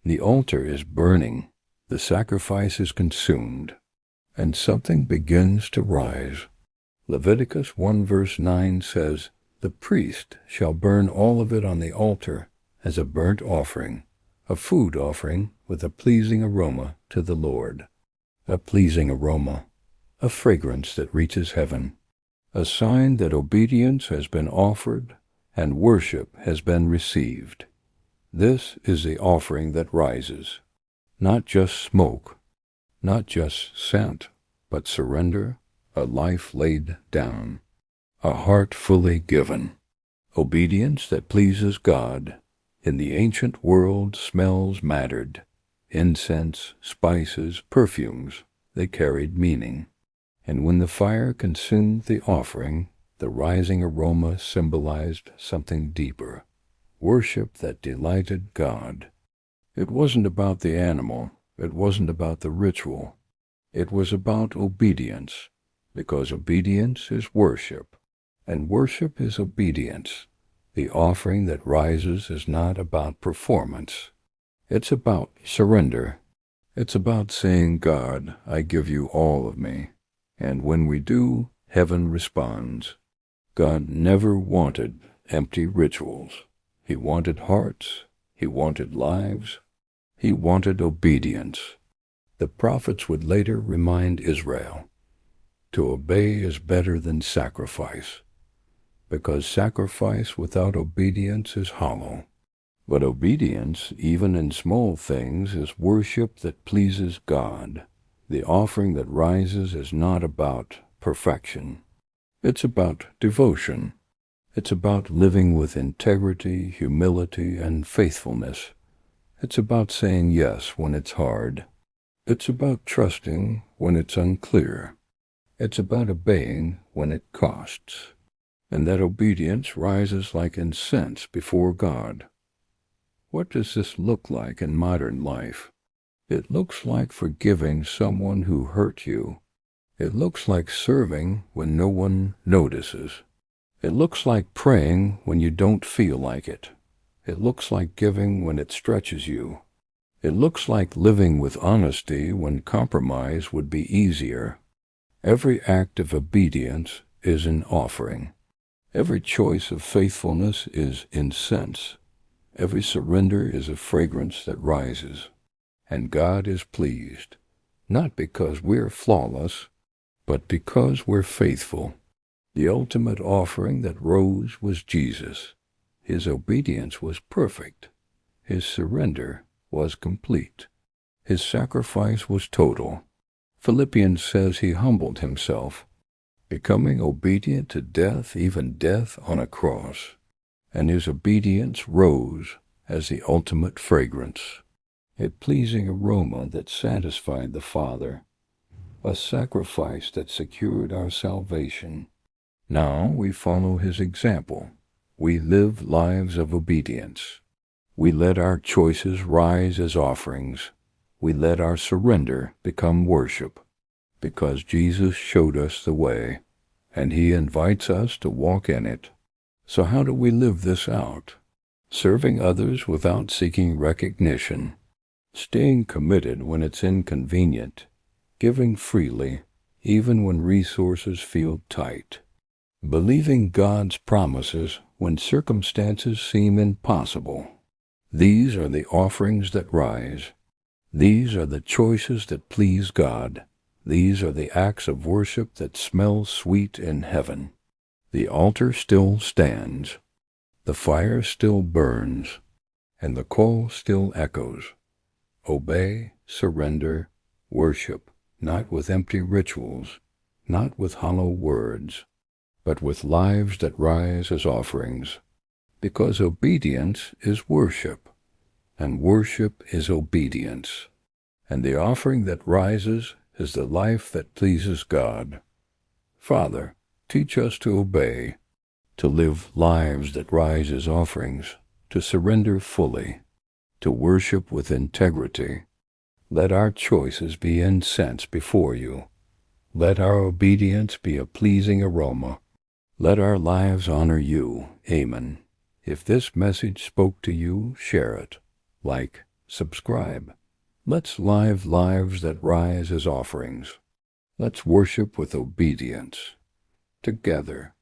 The altar is burning, the sacrifice is consumed, and something begins to rise. Leviticus 1 verse 9 says, "The priest shall burn all of it on the altar as a burnt offering, a food offering with a pleasing aroma to the Lord." A pleasing aroma, a fragrance that reaches heaven, a sign that obedience has been offered and worship has been received. This is the offering that rises. Not just smoke, not just scent, but surrender, a life laid down, a heart fully given. Obedience that pleases God. In the ancient world, smells mattered. Incense, spices, perfumes, they carried meaning. And when the fire consumed the offering, the rising aroma symbolized something deeper. Worship that delighted God. It wasn't about the animal. It wasn't about the ritual. It was about obedience, because obedience is worship, and worship is obedience. The offering that rises is not about performance. It's about surrender. It's about saying, "God, I give you all of me." And when we do, heaven responds. God never wanted empty rituals. He wanted hearts. He wanted lives. He wanted obedience. The prophets would later remind Israel, to obey is better than sacrifice, because sacrifice without obedience is hollow. But obedience, even in small things, is worship that pleases God. The offering that rises is not about perfection. It's about devotion. It's about living with integrity, humility, and faithfulness. It's about saying yes when it's hard. It's about trusting when it's unclear. It's about obeying when it costs. And that obedience rises like incense before God. What does this look like in modern life? It looks like forgiving someone who hurt you. It looks like serving when no one notices. It looks like praying when you don't feel like it. It looks like giving when it stretches you. It looks like living with honesty when compromise would be easier. Every act of obedience is an offering. Every choice of faithfulness is incense. Every surrender is a fragrance that rises. And God is pleased, not because we're flawless, but because we're faithful. The ultimate offering that rose was Jesus. His obedience was perfect. His surrender was complete. His sacrifice was total. Philippians says he humbled himself, becoming obedient to death, even death on a cross. And his obedience rose as the ultimate fragrance, a pleasing aroma that satisfied the Father, a sacrifice that secured our salvation. Now we follow his example. We live lives of obedience. We let our choices rise as offerings. We let our surrender become worship, because Jesus showed us the way, and he invites us to walk in it. So how do we live this out? Serving others without seeking recognition, staying committed when it's inconvenient, giving freely, even when resources feel tight, believing God's promises when circumstances seem impossible. These are the offerings that rise. These are the choices that please God. These are the acts of worship that smell sweet in heaven. The altar still stands. The fire still burns. And the call still echoes. Obey, surrender, worship, not with empty rituals, not with hollow words, but with lives that rise as offerings. Because obedience is worship, and worship is obedience. And the offering that rises is the life that pleases God. Father, teach us to obey, to live lives that rise as offerings, to surrender fully, to worship with integrity. Let our choices be incense before you. Let our obedience be a pleasing aroma. Let our lives honor you. Amen. If this message spoke to you, share it. Like, subscribe. Let's live lives that rise as offerings. Let's worship with obedience. Together,